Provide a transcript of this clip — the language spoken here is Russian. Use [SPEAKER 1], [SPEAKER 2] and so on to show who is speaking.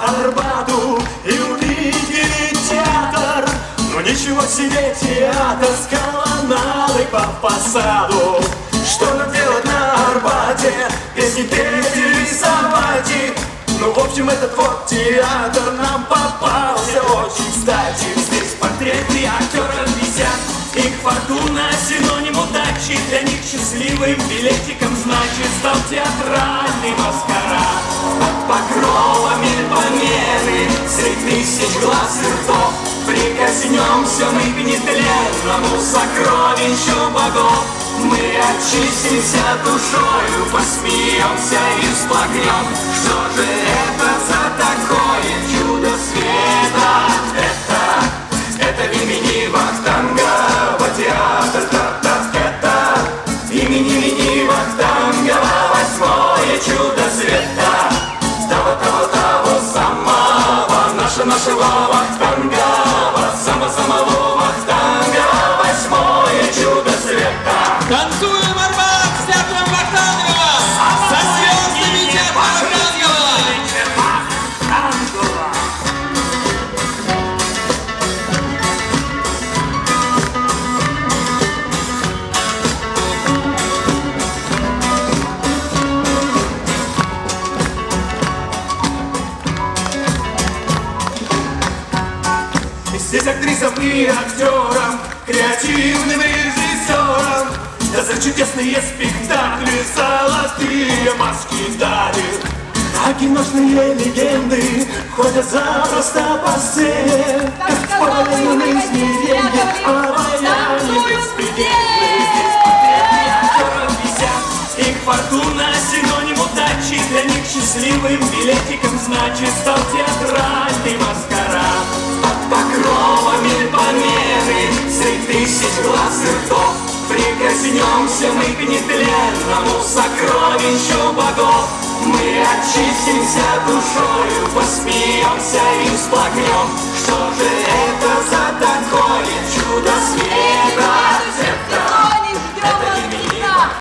[SPEAKER 1] Арбату и увидели театр. Но ничего себе театр с колоннадой по фасаду. Что нам делать на Арбате? Песни петь и рисовать их. Ну, в общем, этот вот театр нам попался очень кстати. Здесь портреты актеров висят, их фортуна синоним удачи. Для них счастливым билетиком, значит, стал театральный маскарад. Под покровами помены, среди тысяч глаз и ртов, прикоснемся мы к нетленному сокровищу богов. Мы очистимся душою, посмеемся и всплакнем. Что же это за такое чудо света? Это имени Вахтангова театр. Это имени Вахтангова 8-е чудо света. Того самого нашего Вахтангова, самого Вахтангова, 8-е чудо света.
[SPEAKER 2] Танцуем Арбат с театром Вахтангова! Со звездами театра Вахтангова!
[SPEAKER 1] Здесь актрисам и актерам, креативным режиссерам, да за чудесные спектакли золотые маски дали. А киношные легенды ходят запросто по сцене, как в параллельном измерении, обаяние беспредельное. Здесь портреты актеров висят, их фортуна синоним удачи. Для них счастливым билетиком, значит, стал театральный маскарад. Под покровами помены, среди тысяч глаз и ртов, прикоснемся мы к нетленному сокровищу богов. Мы очистимся душою, посмеемся и всплакнем. Что же это